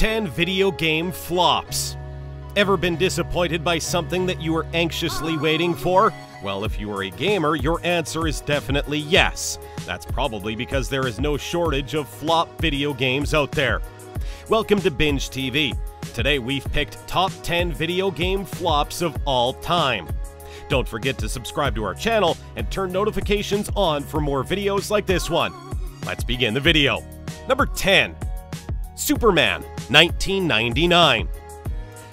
10 Video Game Flops. Ever been disappointed by something that you were anxiously waiting for? Well, if you are a gamer, your answer is definitely yes. That's probably because there is no shortage of flop video games out there. Welcome to BingeTv. Today we've picked top 10 video game flops of all time. Don't forget to subscribe to our channel and turn notifications on for more videos like this one. Let's begin the video. Number 10. Superman, 1999.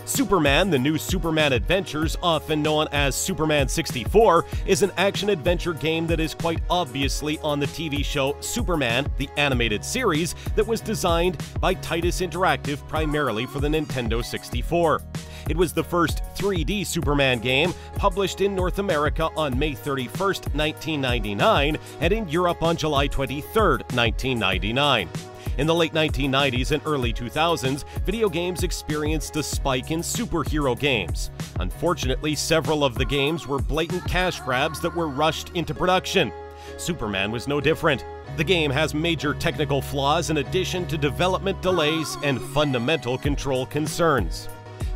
Superman, the new Superman Adventures, often known as Superman 64, is an action-adventure game that is quite obviously on the TV show Superman, the animated series that was designed by Titus Interactive primarily for the Nintendo 64. It was the first 3D Superman game, published in North America on May 31st, 1999, and in Europe on July 23rd, 1999. In the late 1990s and early 2000s, video games experienced a spike in superhero games. Unfortunately, several of the games were blatant cash grabs that were rushed into production. Superman was no different. The game has major technical flaws in addition to development delays and fundamental control concerns.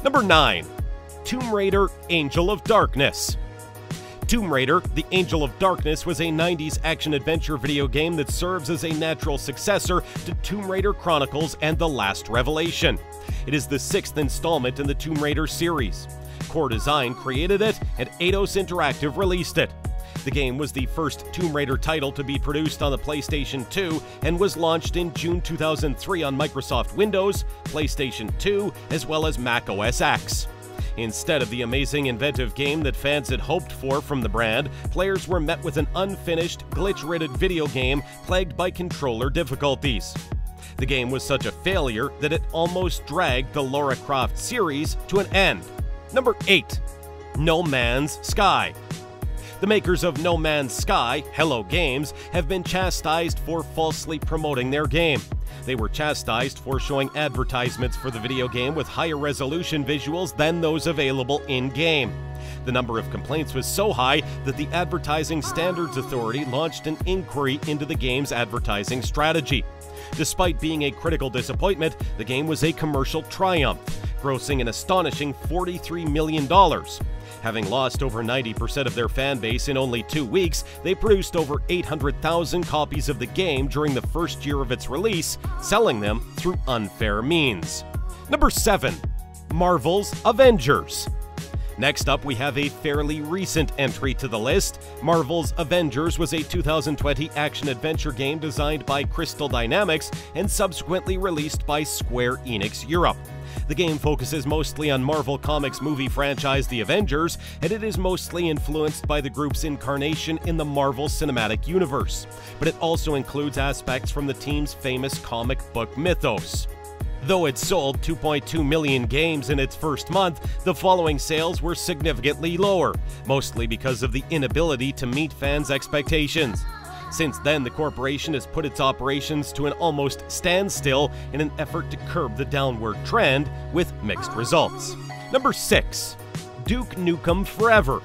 Number 9. Tomb Raider: Angel of Darkness. Tomb Raider: The Angel of Darkness was a 90s action-adventure video game that serves as a natural successor to Tomb Raider Chronicles and The Last Revelation. It is the 6th installment in the Tomb Raider series. Core Design created it, and Eidos Interactive released it. The game was the first Tomb Raider title to be produced on the PlayStation 2 and was launched in June 2003 on Microsoft Windows, PlayStation 2, as well as Mac OS X. Instead of the amazing inventive game that fans had hoped for from the brand, players were met with an unfinished, glitch-ridden video game plagued by controller difficulties. The game was such a failure that it almost dragged the Lara Croft series to an end. Number 8. No Man's Sky. The makers of No Man's Sky, Hello Games, have been chastised for falsely promoting their game. They were chastised for showing advertisements for the video game with higher resolution visuals than those available in-game. The number of complaints was so high that the Advertising Standards Authority launched an inquiry into the game's advertising strategy. Despite being a critical disappointment, the game was a commercial triumph, grossing an astonishing $43 million. Having lost over 90% of their fan base in only 2 weeks, they produced over 800,000 copies of the game during the first year of its release, selling them through unfair means. Number 7. Marvel's Avengers. Next up, we have a fairly recent entry to the list. Marvel's Avengers was a 2020 action-adventure game designed by Crystal Dynamics and subsequently released by Square Enix Europe. The game focuses mostly on Marvel Comics movie franchise The Avengers, and it is mostly influenced by the group's incarnation in the Marvel Cinematic Universe. But it also includes aspects from the team's famous comic book mythos. Though it sold 2.2 million games in its first month, the following sales were significantly lower, mostly because of the inability to meet fans' expectations. Since then, the corporation has put its operations to an almost standstill in an effort to curb the downward trend, with mixed results. Number 6. Duke Nukem Forever.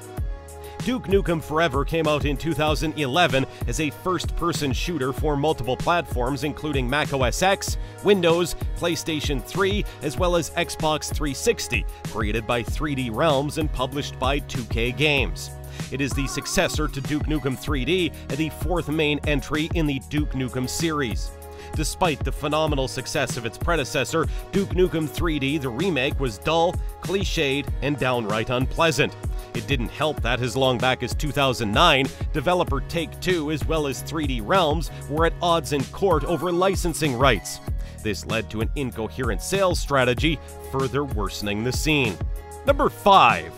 Duke Nukem Forever came out in 2011 as a first-person shooter for multiple platforms including Mac OS X, Windows, PlayStation 3, as well as Xbox 360, created by 3D Realms and published by 2K Games. It is the successor to Duke Nukem 3D and the 4th main entry in the Duke Nukem series. Despite the phenomenal success of its predecessor, Duke Nukem 3D, the remake, was dull, cliched, and downright unpleasant. It didn't help that as long back as 2009, developer Take-Two as well as 3D Realms were at odds in court over licensing rights. This led to an incoherent sales strategy, further worsening the scene. Number 5.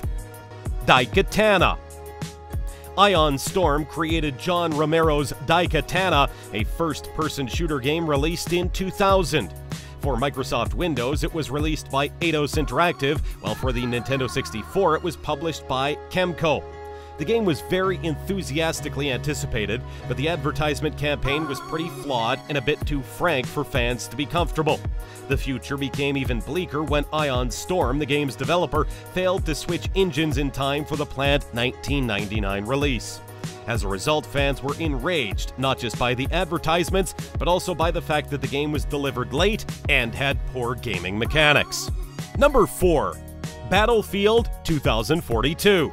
Daikatana. Ion Storm created John Romero's Daikatana, a first-person shooter game released in 2000. For Microsoft Windows, it was released by Eidos Interactive, while for the Nintendo 64, it was published by Kemco. The game was very enthusiastically anticipated, but the advertisement campaign was pretty flawed and a bit too frank for fans to be comfortable. The future became even bleaker when Ion Storm, the game's developer, failed to switch engines in time for the planned 1999 release. As a result, fans were enraged, not just by the advertisements, but also by the fact that the game was delivered late and had poor gaming mechanics. Number 4. Battlefield 2042.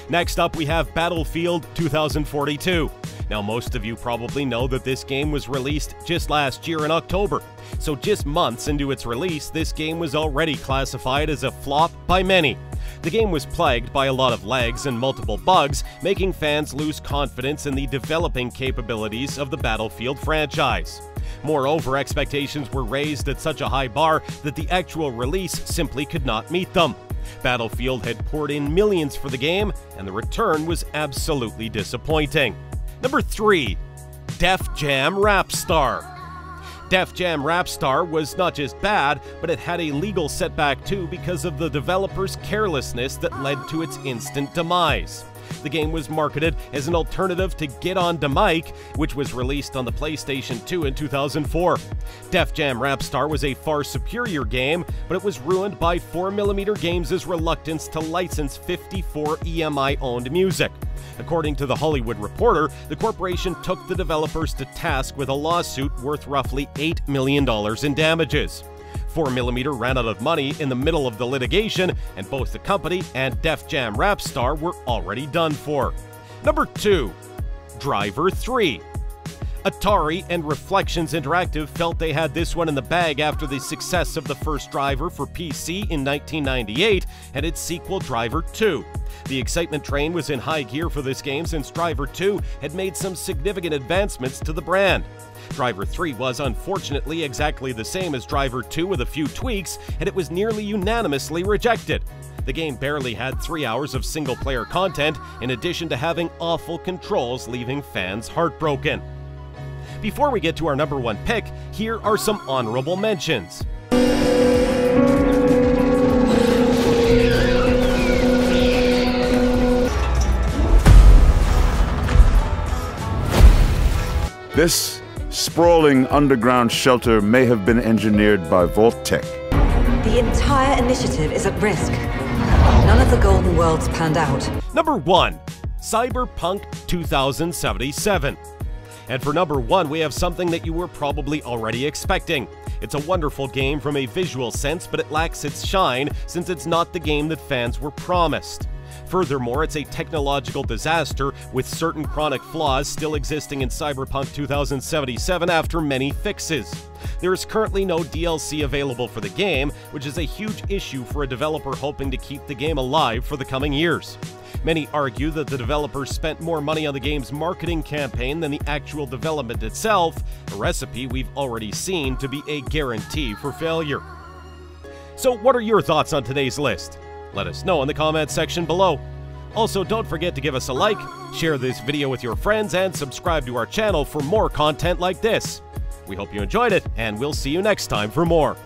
Next up, we have Battlefield 2042. Now, most of you probably know that this game was released just last year in October, so just months into its release, this game was already classified as a flop by many. The game was plagued by a lot of lags and multiple bugs, making fans lose confidence in the developing capabilities of the Battlefield franchise. Moreover, expectations were raised at such a high bar that the actual release simply could not meet them. Battlefield had poured in millions for the game, and the return was absolutely disappointing. Number 3. Def Jam Rapstar. Def Jam Rapstar was not just bad, but it had a legal setback too because of the developer's carelessness that led to its instant demise. The game was marketed as an alternative to Get On Da Mike, which was released on the PlayStation 2 in 2004. Def Jam Rapstar was a far superior game, but it was ruined by 4mm Games' reluctance to license 54 EMI-owned music. According to The Hollywood Reporter, the corporation took the developers to task with a lawsuit worth roughly $8 million in damages. 4mm ran out of money in the middle of the litigation, and both the company and Def Jam Rapstar were already done for. Number 2. Driver 3. Atari and Reflections Interactive felt they had this one in the bag after the success of the first Driver for PC in 1998 and its sequel Driver 2. The excitement train was in high gear for this game since Driver 2 had made some significant advancements to the brand. Driver 3 was unfortunately exactly the same as Driver 2 with a few tweaks, and it was nearly unanimously rejected. The game barely had 3 hours of single-player content, in addition to having awful controls leaving fans heartbroken. Before we get to our number 1 pick, here are some honorable mentions. This sprawling underground shelter may have been engineered by Vault-Tec. The entire initiative is at risk. None of the Golden Worlds panned out. Number 1. Cyberpunk 2077. And for number 1, we have something that you were probably already expecting. It's a wonderful game from a visual sense, but it lacks its shine since it's not the game that fans were promised. Furthermore, it's a technological disaster with certain chronic flaws still existing in Cyberpunk 2077 after many fixes. There is currently no DLC available for the game, which is a huge issue for a developer hoping to keep the game alive for the coming years. Many argue that the developers spent more money on the game's marketing campaign than the actual development itself, a recipe we've already seen to be a guarantee for failure. So what are your thoughts on today's list? Let us know in the comments section below. Also, don't forget to give us a like, share this video with your friends, and subscribe to our channel for more content like this. We hope you enjoyed it, and we'll see you next time for more.